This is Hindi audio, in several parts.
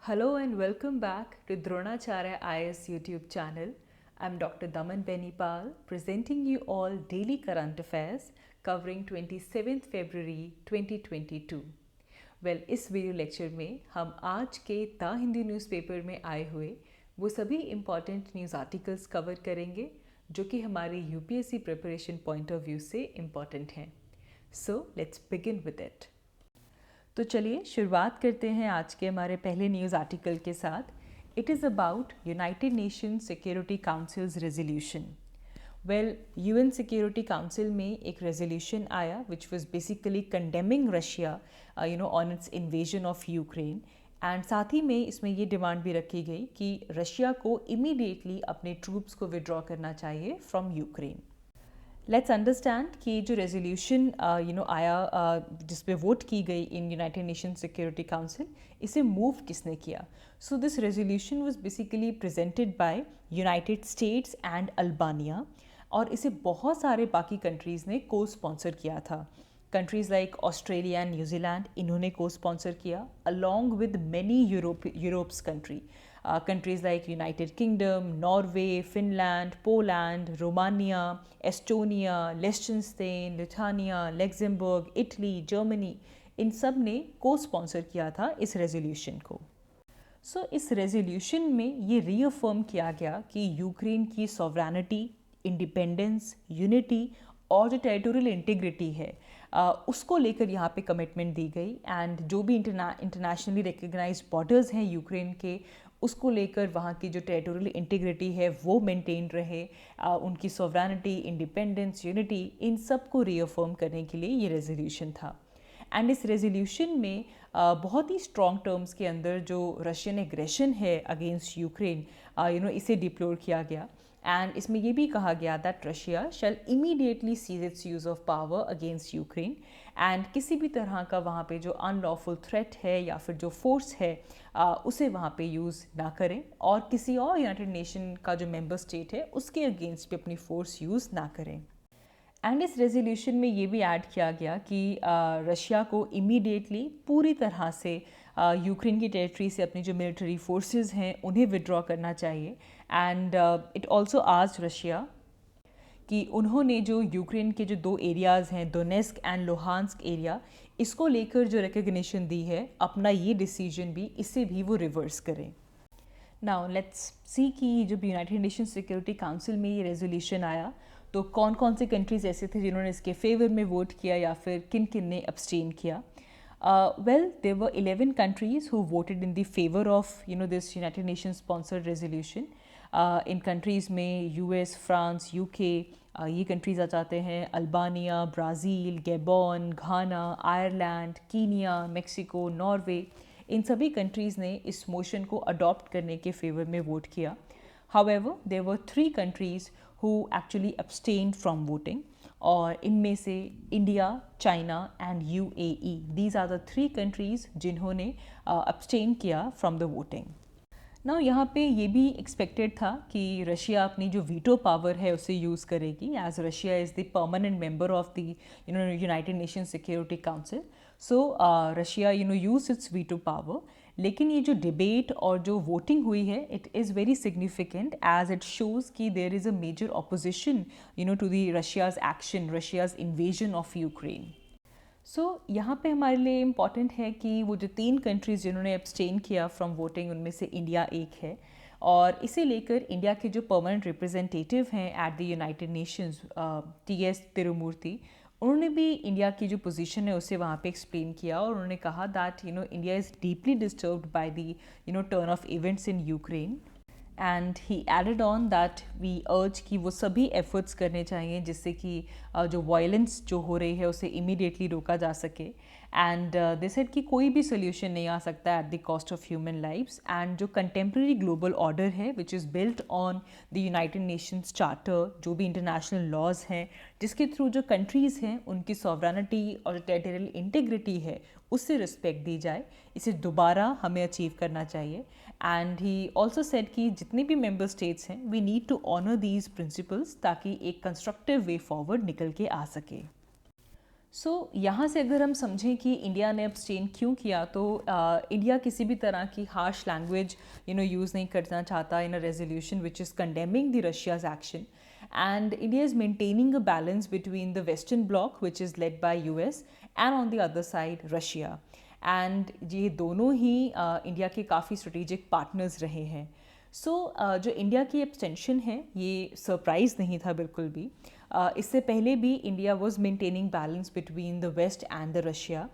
Hello and welcome back to Dronacharya IS YouTube channel. I'm Dr. Daman Benipal presenting you all daily current affairs covering 27th February 2022. Well, इस वीडियो लेक्चर में हम आज के द हिंदू न्यूज़पेपर में आए हुए वो सभी इम्पॉर्टेंट न्यूज़ आर्टिकल्स कवर करेंगे जो कि हमारे UPSC preparation point of view से इम्पॉर्टेंट हैं. So let's begin with it. तो चलिए शुरुआत करते हैं आज के हमारे पहले न्यूज़ आर्टिकल के साथ. It is about United Nation security councils resolution. Well, UN security council में एक रेजोल्यूशन आया which was basically condemning Russia on it's invasion of Ukraine. And साथ ही में इसमें ये डिमांड भी रखी गई कि रशिया को इमीडिएटली अपने ट्रूप्स को विड्रॉ करना चाहिए फ्रॉम यूक्रेन. लेट्स अंडरस्टैंड कि जो रेजोल्यूशन आया जिस पे वोट की गई in United Nation security council, इसे मूव किसने किया. So this resolution was basically presented by United states and Albania और इसे बहुत सारे बाकी कंट्रीज़ ने को स्पॉन्सर किया था. Countries like Australia and New Zealand इन्होंने को स्पॉन्सर किया along with many Europe's country. Countries like United Kingdom, Norway, Finland, Poland, Romania, Estonia, Liechtenstein, Lithuania, Luxembourg, Italy, Germany, इन सब ने को स्पॉन्सर किया था इस रेजोल्यूशन को. सो इस रेजोल्यूशन में ये रीअफर्म किया गया कि यूक्रेन की सॉवरेनिटी, इंडिपेंडेंस, यूनिटी और जो टेरिटोरियल इंटीग्रिटी है उसको लेकर यहाँ पे कमिटमेंट दी गई. एंड जो भी इंटरनेशनली रिकग्नाइज्ड बॉर्डर्स हैं यूक्रेन के, उसको लेकर वहाँ की जो टेरिटोरियल इंटीग्रिटी है वो मेंटेन रहे. उनकी सॉवरेनिटी, इंडिपेंडेंस, यूनिटी, इन सब को रीअफर्म करने के लिए ये रेजोल्यूशन था. एंड इस रेजोल्यूशन में बहुत ही स्ट्रॉन्ग टर्म्स के अंदर जो रशियन एग्रेशन है अगेंस्ट यूक्रेन इसे डिप्लोर किया गया. एंड इसमें ये भी कहा गया that Russia shall immediately cease its use of power against Ukraine. And किसी भी तरह का वहाँ पे जो अनलॉफुल थ्रेट है या फिर जो फोर्स है उसे वहाँ पे यूज़ ना करें और किसी और यूनाइटेड नेशन का जो मेंबर स्टेट है उसके अगेंस्ट भी अपनी फोर्स यूज़ ना करें. एंड इस रेजोल्यूशन में ये भी ऐड किया गया कि रशिया को इमीडिएटली पूरी तरह से यूक्रेन की टेरिटरी से अपनी जो मिलिट्री फोर्सेस हैं उन्हें विड्रॉ करना चाहिए. And it also asked Russia कि उन्होंने जो यूक्रेन के जो दो एरियाज़ हैं, डोनेस्क एंड लुहांस्क एरिया, इसको लेकर जो रिकग्निशन दी है, अपना ये डिसीजन भी इसे भी वो रिवर्स करें. नाउ लेट्स सी कि जब यूनाइटेड नेशन सिक्योरिटी काउंसिल में ये रेजोल्यूशन आया तो कौन कौन से कंट्रीज़ ऐसे थे जिन्होंने इसके फेवर में वोट किया या फिर किन किन ने अब्सटेन किया. Well, there were 11 countries who voted in the favor of this United Nations sponsored resolution. In countries में यूएस, फ्रांस, यूके ये कंट्रीज़ आ जाते हैं. अल्बानिया, ब्राज़ील, गैबॉन, घाना, आयरलैंड, कीनिया, मेक्सिको, नॉर्वे, इन सभी कंट्रीज़ ने इस मोशन को अडॉप्ट करने के फेवर में वोट किया. However, there were 3 countries who actually abstained from voting. और इनमें से India, China and UAE, these are the 3 countries जिन्होंने abstain किया फ्रॉम द वोटिंग. नाउ यहाँ पे ये भी एक्सपेक्टेड था कि रशिया अपनी जो वीटो पावर है उसे यूज़ करेगी, as Russia is the permanent member of the United Nation security council. So Russia use its veto power. लेकिन ये जो डिबेट और जो वोटिंग हुई है, it is very significant as it shows कि there is a major opposition to the Russia's action, Russia's invasion of Ukraine. So यहाँ पे हमारे लिए इम्पॉर्टेंट है कि वो जो 3 कंट्रीज़ जिन्होंने अब्सटेन किया फ्रॉम वोटिंग, उनमें से इंडिया एक है. और इसे लेकर इंडिया के जो परमानेंट रिप्रेजेंटेटिव हैं at the United Nations, T.S.. Tirumurti, उन्होंने भी इंडिया की जो पोजीशन है उसे वहाँ पे एक्सप्लेन किया. और उन्होंने कहा that India is deeply disturbed by the turn of events in Ukraine. And he added on that we urge कि वो सभी एफर्ट्स करने चाहिए जिससे कि जो वायलेंस जो हो रही है उसे इमीडिएटली रोका जा सके. एंड दे सेड कि कोई भी सोल्यूशन नहीं आ सकता at the cost of human lives. And जो कंटेम्प्रेरी ग्लोबल ऑर्डर है which is built on the United Nations charter, जो भी इंटरनेशनल लॉज हैं जिसके थ्रू जो कंट्रीज़ हैं उनकी सॉवरेनिटी और टेरिटोरियल इंटीग्रिटी है उससे रिस्पेक्ट दी जाए, इसे दोबारा हमें अचीव करना चाहिए. एंड ही ऑल्सो सेड कि जितने भी मेंबर स्टेट्स हैं, we need to honour these principles ताकि एक कंस्ट्रक्टिव वे फॉरवर्ड निकल के आ सके. यहाँ से अगर हम समझें कि इंडिया ने अब्सटेन क्यों किया, तो इंडिया किसी भी तरह की हार्श लैंग्वेज यूज़ नहीं करना चाहता in a resolution which is condemning the Russia's action, and India is maintaining a balance between the Western Bloc, which is led by US, and on the other side Russia. And ये दोनों ही इंडिया के काफ़ी स्ट्रेटेजिक पार्टनर्स रहे हैं. जो इंडिया की एब्सटेंशन है ये सरप्राइज़ नहीं था बिल्कुल भी. इससे पहले भी India was maintaining balance between the west and the Russia.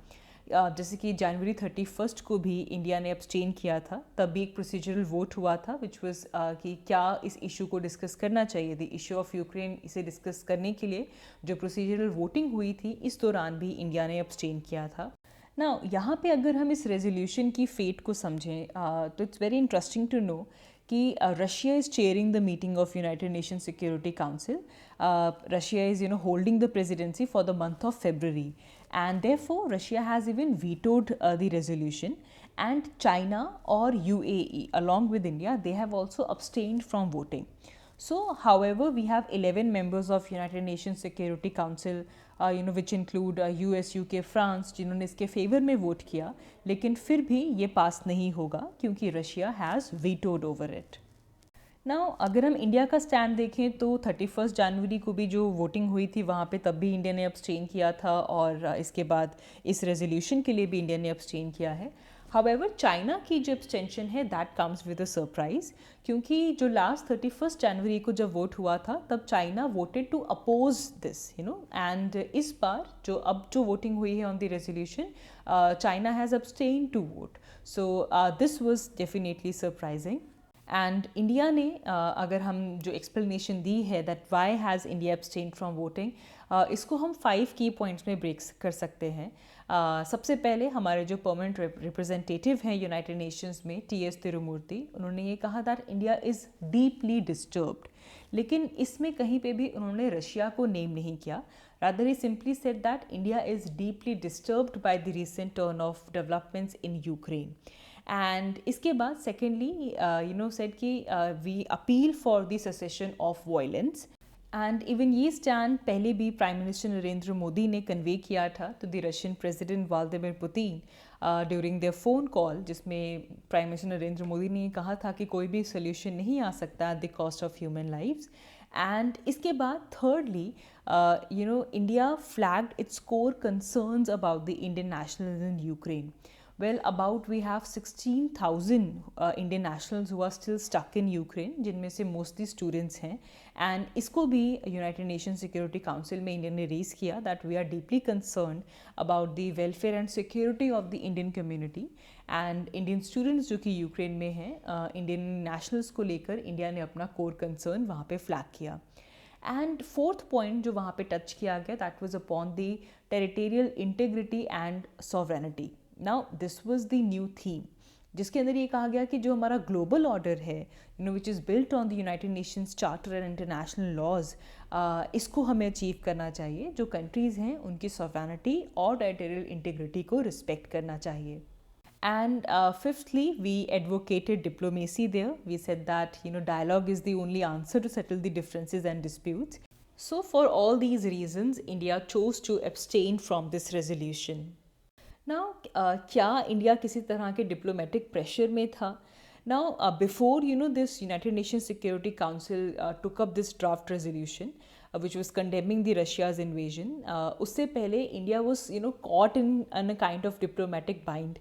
जैसे कि जनवरी 31 को भी इंडिया ने अब्सटेन किया था, तब भी एक प्रोसीजरल वोट हुआ था विच वाज कि क्या इस इशू को डिस्कस करना चाहिए. द इशू ऑफ यूक्रेन, इसे डिस्कस करने के लिए जो प्रोसीजरल वोटिंग हुई थी, इस दौरान भी इंडिया ने अब्सटेन किया था. ना यहाँ पे अगर हम इस रेजोल्यूशन की फेट को समझें, तो it's very interesting to know कि Russia is chairing the meeting of United Nation security council. Russia is holding the presidency for the month of February, and therefore Russia has even vetoed the resolution, and China or UAE along with India, they have also abstained from voting. So however, we have 11 members of United Nations Security Council which include US, UK, France, जिन्होंने इसके फेवर में वोट किया, लेकिन फिर भी ये पास नहीं होगा क्योंकि Russia has vetoed over it. Now अगर हम इंडिया का स्टैंड देखें तो 31 जनवरी को भी जो वोटिंग हुई थी वहाँ पे तब भी इंडिया ने अब्सटेन किया था, और इसके बाद इस रेजोल्यूशन के लिए भी इंडिया ने अब्सटेन किया है. हाउएवर चाइना की जो एब्सटेंशन है that comes with a surprise, क्योंकि जो लास्ट 31 जनवरी को जब वोट हुआ था तब China voted to oppose this and इस बार जो वोटिंग हुई है on the resolution, China has abstain to vote. So this was definitely surprising. And India ने अगर हम जो एक्सप्लेनेशन दी है that why has India abstain from voting, इसको हम 5 की पॉइंट्स में ब्रेक कर सकते हैं. सबसे पहले हमारे जो परमानेंट रिप्रेजेंटेटिव हैं यूनाइटेड नेशंस में, TS तिरुमूर्ति, उन्होंने ये कहा that India is deeply disturbed. लेकिन इसमें कहीं पे भी उन्होंने रशिया को नेम नहीं किया. Rather he simply said that India is deeply disturbed by the recent turn of developments in Ukraine. And इसके बाद सेकेंडली सेड कि we appeal for the cessation of violence. And even ये स्टैंड पहले भी प्राइम मिनिस्टर नरेंद्र मोदी ने कन्वे किया था to the Russian president Vladimir Putin during their phone call, जिसमें प्राइम मिनिस्टर नरेंद्र मोदी ने कहा था कि कोई भी सोल्यूशन नहीं आ सकता at the cost of human lives. And इसके बाद thirdly India flagged its core concerns about the Indian nationals in Ukraine. Well, about we have 16,000 Indian nationals who are still stuck in Ukraine, जिनमें से mostly students हैं. And इसको भी United Nations Security Council में इंडिया ने रेज किया that we are deeply concerned about the welfare and security of the Indian community. And Indian students जो कि यूक्रेन में हैं, Indian nationals को लेकर इंडिया ने अपना core concern वहाँ पे फ्लैग किया. एंड फोर्थ पॉइंट जो वहाँ पे टच किया गया that was upon the territorial integrity and sovereignty. Now this was the new theme, जिसके अंदर ये कहा गया कि जो हमारा ग्लोबल ऑर्डर है which is built on the United Nations charter and international laws, इसको हमें अचीव करना चाहिए. जो कंट्रीज़ हैं उनकी सॉवरेनिटी और टेरिटोरियल इंटीग्रिटी को रिस्पेक्ट करना चाहिए. And fifthly, we advocated diplomacy there. We said that dialogue is the only answer to settle the differences and disputes. So for all these reasons, India chose to abstain from this resolution. Now, क्या इंडिया किसी तरह के डिप्लोमेटिक प्रेशर में था? Now, before this United Nations Security Council took up this draft resolution, which was condemning the Russia's invasion. उससे पहले India was caught in a kind of diplomatic bind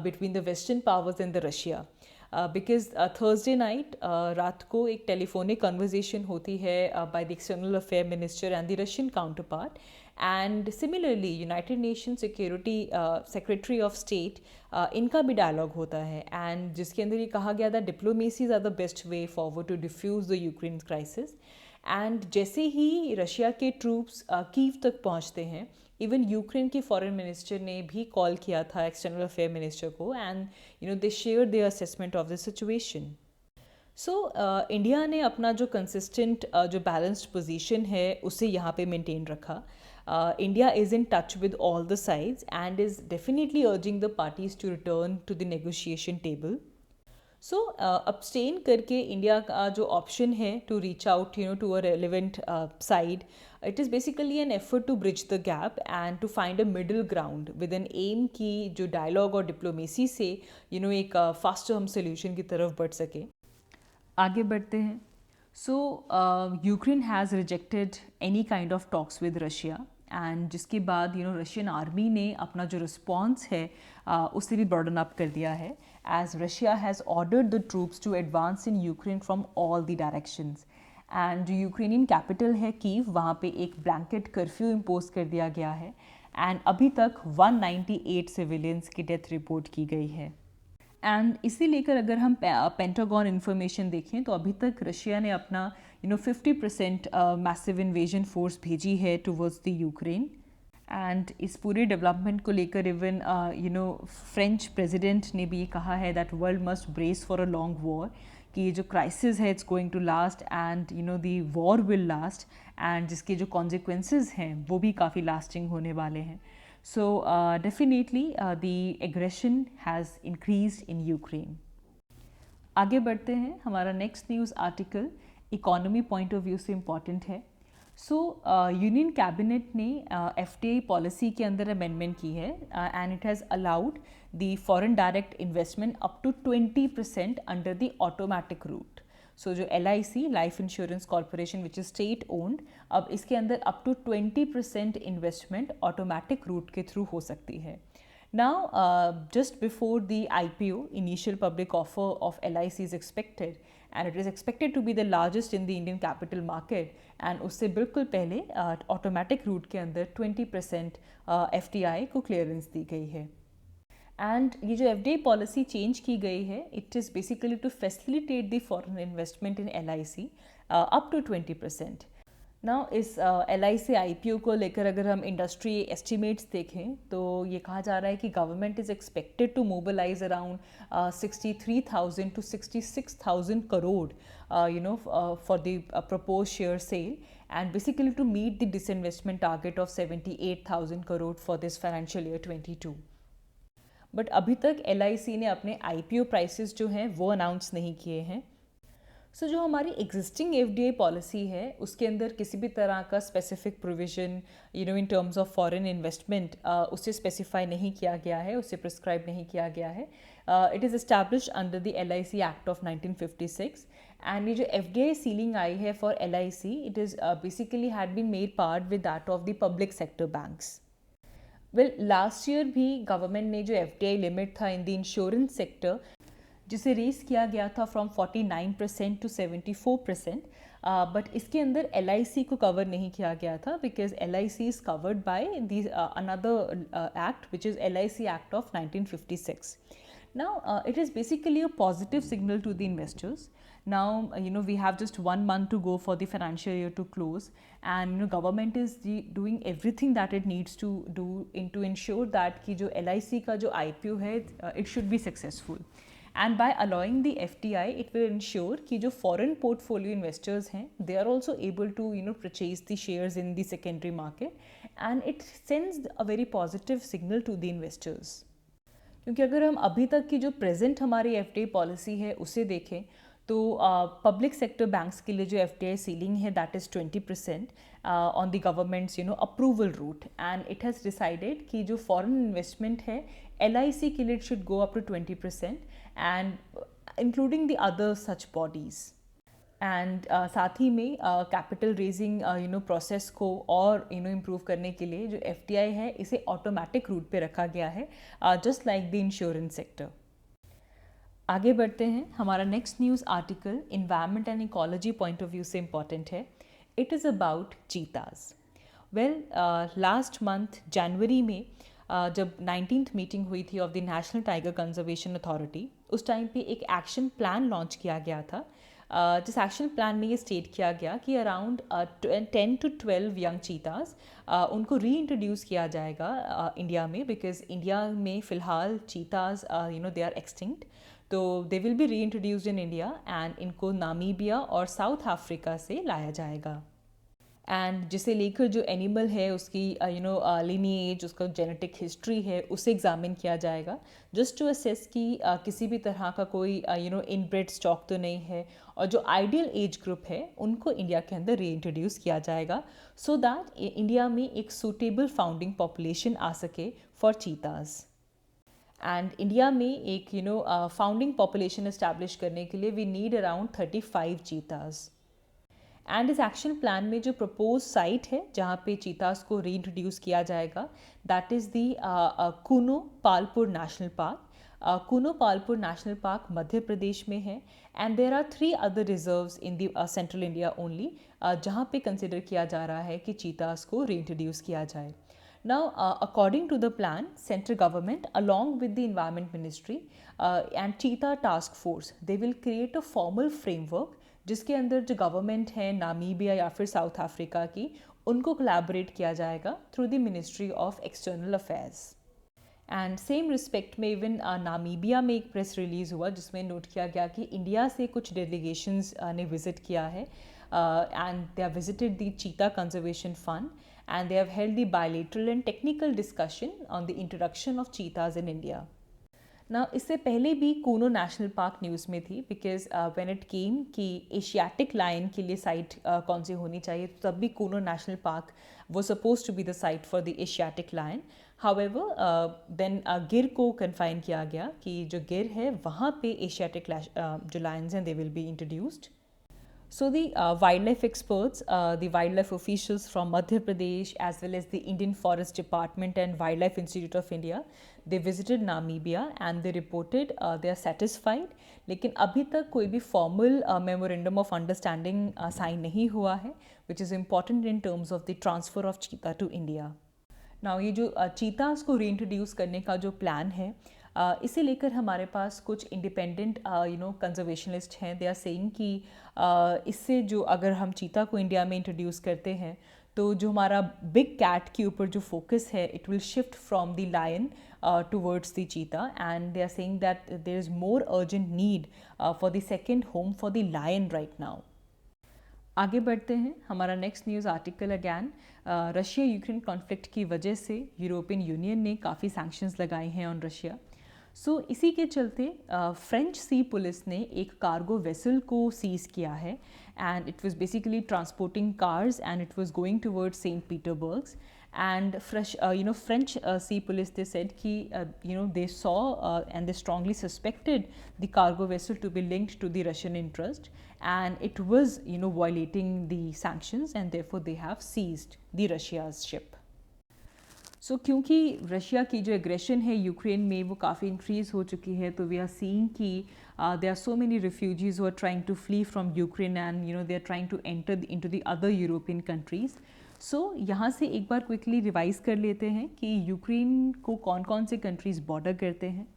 between the Western powers and the Russia. Because Thursday night रात को एक टेलीफोनिक कन्वर्जेशन होती है by the External Affairs Minister and the Russian counterpart. And similarly, United Nations Security Secretary of State इनका भी डायलॉग होता है, and जिसके अंदर ये कहा गया था diplomacies are the best way forward to defuse the Ukraine crisis. And जैसे ही रशिया के ट्रूप्स कीव तक पहुंचते हैं, इवन यूक्रेन के फॉरेन मिनिस्टर ने भी कॉल किया था एक्सटर्नल अफेयर मिनिस्टर को, and they share their assessment of the situation. So India ने अपना जो कंसिस्टेंट जो बैलेंस्ड पोजीशन है उसे यहाँ पे मेंटेन रखा. India is in touch with all the sides and is definitely urging the parties to return to the negotiation table. So abstain करके इंडिया का जो ऑप्शन है to reach out to a relevant side, it is basically an effort to bridge the gap and to find a middle ground with an aim की जो डायलॉग और डिप्लोमेसी से एक फास्टर हम सोल्यूशन की तरफ बढ़ सके। आगे बढ़ते हैं। सो Ukraine has rejected any kind of talks with Russia and जिसके बाद रशियन आर्मी ने अपना जो रिस्पॉन्स है उससे भी ब्रॉडन अप कर दिया है, as Russia has ordered the troops to advance in Ukraine from all the directions. And जो यूक्रेनियन कैपिटल है कीव, वहाँ पे एक ब्लैंकेट कर्फ्यू इम्पोज कर दिया गया है एंड अभी तक 198 सिविलियंस की डेथ रिपोर्ट की गई है। एंड इसी लेकर अगर हम पेंटागन इन्फॉर्मेशन देखें तो अभी तक रशिया ने अपना 50% मैसिव इन्वेजन फोर्स भेजी है टुवर्ड्स द यूक्रेन। एंड इस पूरे डेवलपमेंट को लेकर इवन फ्रेंच प्रेसिडेंट ने भी ये कहा है that world must brace for a long war, कि ये जो क्राइसिस है it's going to last and the war will last and जिसके जो कॉन्सिक्वेंसेस हैं वो भी काफ़ी लास्टिंग होने वाले हैं। So definitely the aggression has increased in Ukraine. आगे बढ़ते हैं। हमारा next news article economy point of view से इम्पॉर्टेंट है। सो यूनियन कैबिनेट ने FTA पॉलिसी के अंदर अमेंडमेंट की है and it has allowed the foreign direct investment up to 20% under the automatic route. So जो LIC life insurance corporation which is state owned, अब इसके अंदर up to 20% investment automatic route के थ्रू हो सकती है। Now just before the IPO initial public offer of LIC is expected and it is expected to be the largest in the Indian capital market and उससे बिल्कुल पहले ऑटोमेटिक रूट के अंदर 20% FDI को क्लियरेंस दी गई है। एंड ये जो FDI पॉलिसी चेंज की गई है, it is basically to facilitate the foreign investment in LIC up to 20%। Now इस LIC IPO को लेकर अगर हम इंडस्ट्री एस्टिमेट्स देखें तो ये कहा जा रहा है कि government is expected to mobilise around 63,000 to 66,000 crore for the proposed share sale and basically to meet the disinvestment target of 78,000 crore for this financial year 22। But अभी तक LIC ने अपने IPO प्राइसेस जो हैं वो अनाउंस नहीं किए हैं। सो जो हमारी एग्जिस्टिंग FDI पॉलिसी है उसके अंदर किसी भी तरह का specific provision in terms of foreign investment उसे स्पेसिफाई नहीं किया गया है, उसे प्रिस्क्राइब नहीं किया गया है। It is established under the LIC act of 1956 and ये जो FDI सीलिंग आई है for LIC, it is basically had been made part with that of the public sector banks. Well last year भी गवर्नमेंट ने जो FDI लिमिट था इन द इंश्योरेंस सेक्टर जिसे रेस किया गया था फ्रॉम 49% टू 74%, बट इसके अंदर LIC को कवर नहीं किया गया था because LIC is covered by the another act which is LIC act of 1956। Now, it is basically a positive signal to the investors. Now, we have just 1 month to go for the financial year to close, and government is doing everything that it needs to do to ensure that कि जो LIC का जो IPO है, it should be successful. And by allowing the FDI, it will ensure कि जो foreign portfolio investors हैं, they are also able to purchase the shares in the secondary market, and it sends a very positive signal to the investors. क्योंकि अगर हम अभी तक की जो प्रेजेंट हमारी FDI पॉलिसी है उसे देखें तो पब्लिक सेक्टर बैंक्स के लिए जो FDI सीलिंग है that is 20% on the government's approval route, and it has decided कि जो फॉरेन इन्वेस्टमेंट है LIC के लिए it should go up to 20% and including the other such bodies. And साथ ही में कैपिटल रेजिंग प्रोसेस को और इम्प्रूव करने के लिए जो FDI है इसे ऑटोमेटिक रूट पे रखा गया है, just like the insurance sector. आगे बढ़ते हैं। हमारा next news article environment and ecology point of view से इम्पॉर्टेंट है। It is about cheetahs. Well last month जनवरी में जब 19th मीटिंग हुई थी of the national tiger conservation authority, उस टाइम पे एक एक्शन प्लान लॉन्च किया गया था। जिस एक्शन प्लान में ये स्टेट किया गया कि अराउंड 10 to 12 यंग चीताज उनको री इंट्रोड्यूस किया जाएगा इंडिया में, बिकॉज इंडिया में फ़िलहाल चीताज दे आर एक्सटिंक्ट, तो दे विल बी री इंट्रोड्यूस्ड इन इंडिया एंड इनको नामीबिया और साउथ अफ्रीका से लाया जाएगा। एंड जिसे लेकर जो एनिमल है उसकी लिनीएज, उसका जेनेटिक हिस्ट्री है, उसे एग्जामिन किया जाएगा जस्ट टू असेस कि किसी भी तरह का कोई इनब्रेड स्टॉक तो नहीं है, और जो आइडियल एज ग्रुप है उनको इंडिया के अंदर री इंट्रोड्यूस किया जाएगा सो दैट इंडिया में एक सूटेबल फाउंडिंग पॉपुलेशन आ सके फॉर चीताज़। एंड इंडिया में एक फाउंडिंग पॉपुलेशन इस्टेब्लिश करने के लिए वी नीड अराउंड 35 चीताज़। एंड इस एक्शन प्लान में जो प्रपोज साइट है जहाँ पे चीतास को री इंट्रोड्यूस किया जाएगा that is the Kuno Palpur national park. Kuno Palpur national park Madhya Pradesh में है and there are 3 other reserves in the central India only जहाँ पे कंसिडर किया जा रहा है कि चीतास को री इंट्रोड्यूस किया जाए। Now, according to the plan, central government along with the environment ministry and cheetah task force, they will create a formal framework जिसके अंदर जो गवर्नमेंट है नामीबिया या फिर साउथ अफ्रीका की, उनको कोलैबोरेट किया जाएगा through the ministry of external affairs. And same respect में इवन नामीबिया में एक प्रेस रिलीज़ हुआ जिसमें नोट किया गया कि इंडिया से कुछ डेलीगेशंस ने विज़िट किया है and they have visited the चीता conservation fund and they have held the bilateral and technical discussion on the introduction of cheetahs in India. Now, इससे पहले भी कूनो नेशनल पार्क न्यूज़ में थी बिकॉज व्हेन इट केम कि एशियाटिक लायन के लिए साइट कौन सी होनी चाहिए, तो तब भी कूनो नेशनल पार्क वो suppose to be the site for the Asiatic lion. However then Gir को कन्फाइन किया गया कि जो गिर है वहाँ पे एशियाटिक जो लायंस हैं दे will be introduced. So the wildlife experts, the wildlife officials from Madhya Pradesh as well as the Indian Forest Department and Wildlife Institute of India, they visited Namibia and they reported they are satisfied. लेकिन अभी तक कोई भी formal memorandum of understanding sign नहीं हुआ है, which is important in terms of the transfer of cheetah to India. Now ये जो चीतास को रीइंट्रोड्यूस करने का जो प्लान है इसे लेकर हमारे पास कुछ इंडिपेंडेंट कंजर्वेशनिस्ट हैं। दे आर सेइंग कि इससे जो अगर हम चीता को इंडिया में इंट्रोड्यूस करते हैं तो जो हमारा बिग कैट के ऊपर जो फोकस है it will shift from the lion towards the cheetah and they are saying that there is more urgent need for the second home for the lion right now. आगे बढ़ते हैं। हमारा next news article again Russia Ukraine conflict की वजह से यूरोपियन यूनियन ने काफ़ी सैंक्शंस लगाए हैं ऑन रशिया। सो इसी के चलते फ्रेंच सी पुलिस ने एक कार्गो वेसल को सीज़ किया है and it was basically transporting cars and it was going towards Saint Petersburg's and French sea police, they said ki they saw and they strongly suspected the cargo vessel to be linked to the Russian interest and it was violating the sanctions and therefore they have seized the Russia's ship. So क्योंकि रशिया की जो एग्रेशन है यूक्रेन में वो काफ़ी इंक्रीज़ हो चुकी है, तो वी आर सीइंग कि there are so many refugees who are trying to flee from Ukraine and they are trying to enter into the other European countries. सो यहाँ से एक बार क्विकली रिवाइज कर लेते हैं कि यूक्रेन को कौन कौन से कंट्रीज़ बॉर्डर करते हैं।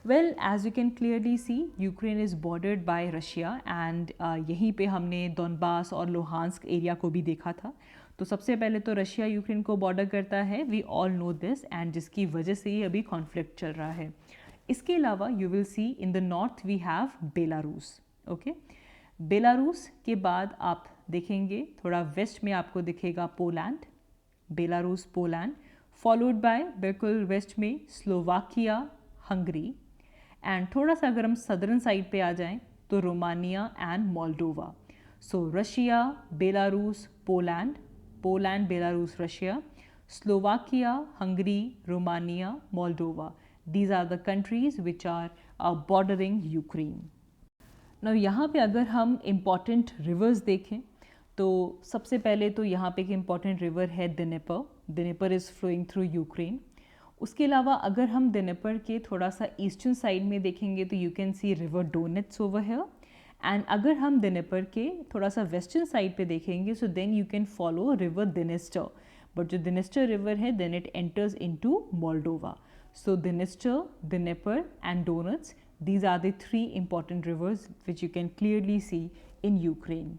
Well, as you can clearly see Ukraine is bordered by Russia and यहीं पे हमने दोनबास और लोहांस्क एरिया को भी देखा था। तो सबसे पहले तो रशिया यूक्रेन को बॉर्डर करता है, we all know this, and जिसकी वजह से ही अभी कॉन्फ्लिक्ट चल रहा है। इसके अलावा you will see in the north we have Belarus. Okay, Belarus के बाद आप देखेंगे थोड़ा वेस्ट में आपको दिखेगा Poland, Belarus Poland, followed by बिल्कुल वेस्ट में स्लोवाकिया, हंगरी, एंड थोड़ा सा अगर हम सदर्न साइड पे आ जाएं तो Romania and Moldova. So Russia, Belarus, Poland, Poland, Belarus, Russia, Slovakia, Hungary, Romania, Moldova, these are the countries which are bordering Ukraine. ना यहाँ पे अगर हम इम्पॉर्टेंट रिवर्स देखें तो सबसे पहले तो यहाँ पे एक इम्पॉर्टेंट रिवर है दिनेपर। दिनेपर इज़ फ्लोइंग थ्रू यूक्रेन। उसके अलावा अगर हम दिनेपर के थोड़ा सा ईस्टर्न साइड में देखेंगे तो you can see river Donets over here, and अगर हम दिनेपर के थोड़ा सा वेस्टर्न साइड पे देखेंगे so then you can follow river Dniester, but जो दिनेस्टर रिवर है then it enters into Moldova. So Dniester, Dnieper and Donets, these are the 3 important rivers which you can clearly see in Ukraine.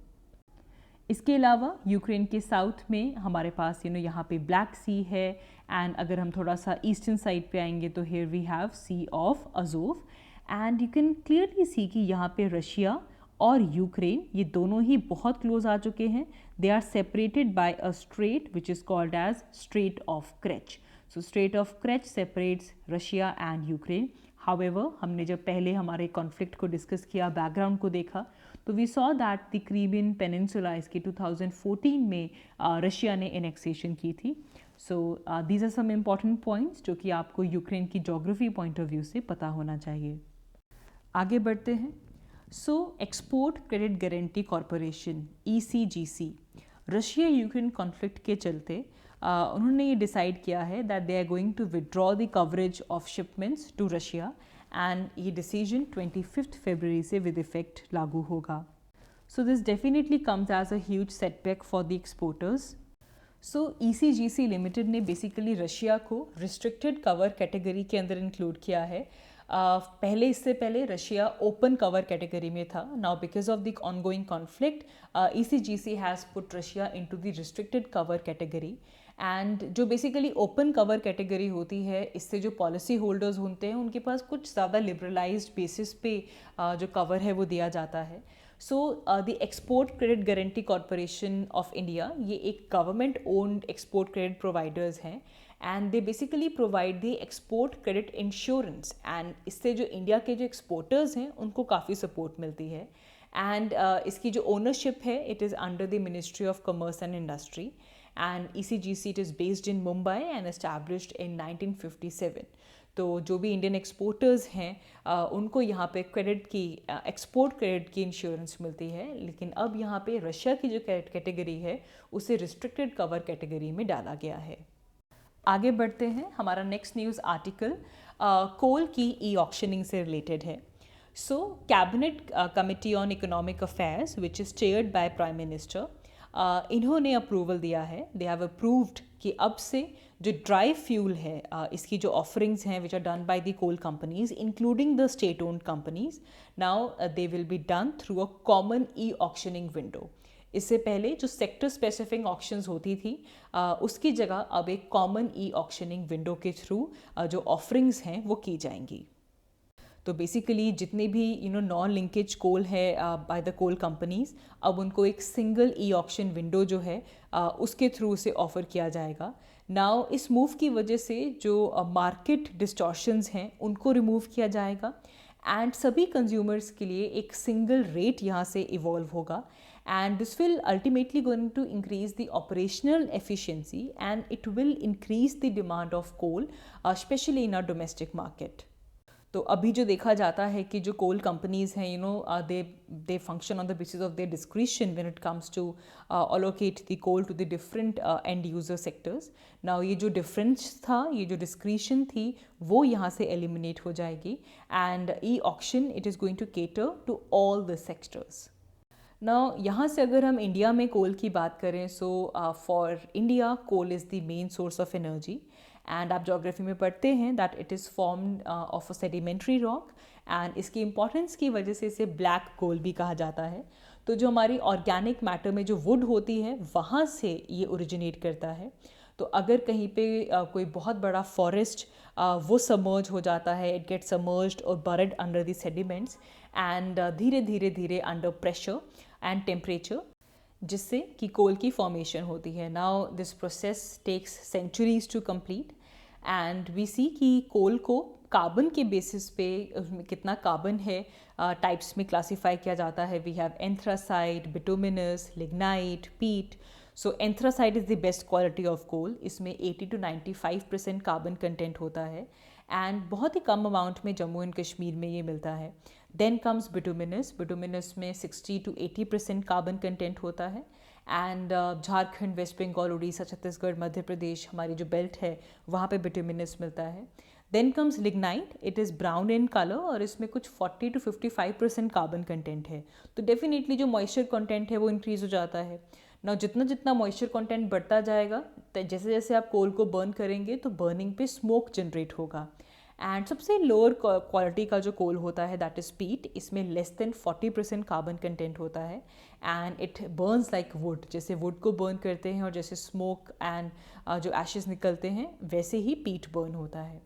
इसके अलावा यूक्रेन के साउथ में हमारे पास यहाँ पे ब्लैक सी है, एंड अगर हम थोड़ा सा ईस्टर्न साइड पे आएंगे तो here we have sea of Azov, and you can clearly see कि यहाँ पे रशिया और यूक्रेन, ये दोनों ही बहुत क्लोज आ चुके हैं. They are separated by a strait which is called as strait of Kerch. So strait of Kerch separates Russia and Ukraine. However, हमने जब पहले हमारे कॉन्फ्लिक्ट को डिस्कस किया, बैकग्राउंड को देखा, तो we saw that the Crimean peninsula इसकी 2014 में रशिया ने एनेक्सेशन की थी. So these are some important points जो कि आपको यूक्रेन की जोग्राफी पॉइंट ऑफ व्यू से पता होना चाहिए. आगे बढ़ते हैं. So export credit guarantee corporation ECGC, Russia Ukraine conflict के चलते उन्होंने ये डिसाइड किया है that they are going to withdraw the coverage of shipments to Russia, and ये डिसीजन 25 फरवरी से विद इफेक्ट लागू होगा. So this definitely comes as a huge setback for the exporters. So ECGC limited ने बेसिकली रशिया को रिस्ट्रिक्टेड कवर कैटेगरी के अंदर इंक्लूड किया है. इससे पहले रशिया ओपन कवर कैटेगरी में था. Now because of the ongoing conflict ECGC has put Russia into the restricted cover category. And जो बेसिकली ओपन कवर कैटेगरी होती है, इससे जो पॉलिसी होल्डर्स होते हैं उनके पास कुछ ज़्यादा लिबरलाइज्ड बेसिस पे जो कवर है वो दिया जाता है. So the export credit guarantee corporation of India, ये एक government owned export credit providers हैं, and they basically provide the export credit insurance. And इससे जो इंडिया के जो एक्सपोर्टर्स हैं उनको काफ़ी सपोर्ट मिलती है. एंड इसकी जो ओनरशिप है, it is under the ministry of commerce and industry. And ECGC it is based in Mumbai and established in 1957. तो जो भी इंडियन एक्सपोर्टर्स हैं उनको यहाँ पे क्रेडिट की एक्सपोर्ट क्रेडिट की इंश्योरेंस मिलती है. लेकिन अब यहाँ पे रशिया की जो कैटेगरी है उसे रिस्ट्रिक्टेड कवर कैटेगरी में डाला गया है. आगे बढ़ते हैं. हमारा नेक्स्ट न्यूज़ आर्टिकल कोल की ऑक्शनिंग से रिलेटेड है. So cabinet committee on economic affairs which is chaired by prime minister, इन्होंने अप्रूवल दिया है. दे हैव अप्रूव्ड कि अब से जो ड्राई फ्यूल है इसकी जो ऑफरिंग्स हैं which are done by the coal companies including the state owned companies, now they will be done through a common auctioning window. इससे पहले जो सेक्टर स्पेसिफिक ऑक्शंस होती थी उसकी जगह अब एक कॉमन ऑक्शनिंग विंडो के थ्रू जो ऑफरिंग्स हैं वो की जाएंगी. तो बेसिकली जितने भी नॉन लिंकेज कोल है बाय द कोल कंपनीज, अब उनको एक सिंगल ऑक्शन विंडो जो है उसके थ्रू से ऑफ़र किया जाएगा. नाउ इस मूव की वजह से जो मार्केट डिस्टॉर्शंस हैं उनको रिमूव किया जाएगा, एंड सभी कंज्यूमर्स के लिए एक सिंगल रेट यहाँ से इवॉल्व होगा. And this will ultimately going to increase the operational efficiency, and it will increase the demand of coal, especially in our domestic market. तो अभी जो देखा जाता है कि जो कोल कंपनीज़ हैं they function on the basis of their discretion when it comes to allocate the coal to the different end user sectors. Now ये जो डिफरेंस था, ये जो डिस्क्रिशन थी, वो यहाँ से एलिमिनेट हो जाएगी, and auction it is going to cater to all the sectors. Now यहाँ से अगर हम इंडिया में कोल की बात करें, so for India coal is the main source of energy. And आप जोग्राफी में पढ़ते हैं that it is formed of a sedimentary rock, and इसकी इंपॉर्टेंस की वजह से इसे ब्लैक कोल भी कहा जाता है. तो जो हमारी ऑर्गेनिक मैटर में जो वुड होती है वहाँ से ये ओरिजिनेट करता है. तो अगर कहीं पे कोई बहुत बड़ा फॉरेस्ट वो सबमर्ज हो जाता है, इट गेट्स सबमर्ज्ड और buried under the sediments, and धीरे धीरे धीरे अंडर प्रेशर एंड टेम्परेचर, जिससे कि कोल की फॉर्मेशन होती है. Now this process takes centuries to complete, and we see कि कोल को कार्बन के बेसिस पे उसमें कितना कार्बन है टाइप्स में क्लासीफाई किया जाता है. We have anthracite, bituminous, lignite, peat. So anthracite is the best quality of coal. इसमें 80 to 95% कार्बन कंटेंट होता है, एंड बहुत ही कम अमाउंट में जम्मू एंड कश्मीर में ये मिलता है. Then comes bituminous. बिटुमिनस में 60 to 80% कार्बन कंटेंट होता है, एंड झारखंड, वेस्ट बंगाल, उड़ीसा, छत्तीसगढ़, मध्य प्रदेश, हमारी जो बेल्ट है वहाँ पे बिटुमिनस मिलता है. Then comes lignite. It is brown in colour और इसमें कुछ 40 to 55% कार्बन कंटेंट है. तो डेफिनेटली जो मॉइस्चर कंटेंट है वो इंक्रीज़ हो जाता है. ना जितना जितना मॉइस्चर कंटेंट बढ़ता जाएगा, तो जैसे जैसे आप कोल को बर्न करेंगे तो बर्निंग पे स्मोक जनरेट होगा. एंड सबसे लोअर क्वालिटी का जो कोल होता है दैट इज़ पीट. इसमें लेस देन 40% कार्बन कंटेंट होता है, and it Burns like would. जैसे वुड को बर्न करते हैं और जैसे स्मोक एंड जो एशेस निकलते हैं वैसे ही पीट बर्न होता है.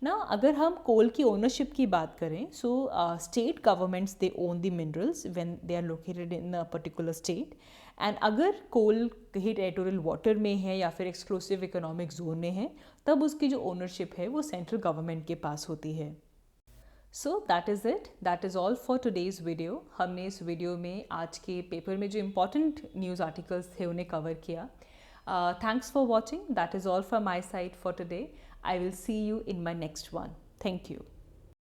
ना अगर हम कोल की ओनरशिप की बात करें, so state governments they own the minerals when they are located in a particular state, and अगर कोल कहीं टेरिटोरियल वाटर में है या फिर एक्सक्लूसिव इकोनॉमिक जोन में है, तब उसकी जो ओनरशिप है वो सेंट्रल गवर्नमेंट के पास होती है. So that is it, that is all for today's video. हमने इस वीडियो में आज के पेपर में जो इम्पॉर्टेंट न्यूज़ आर्टिकल्स थे उन्हें कवर किया. Thanks for watching. That is all from my side for today. I will see you in my next one. Thank you.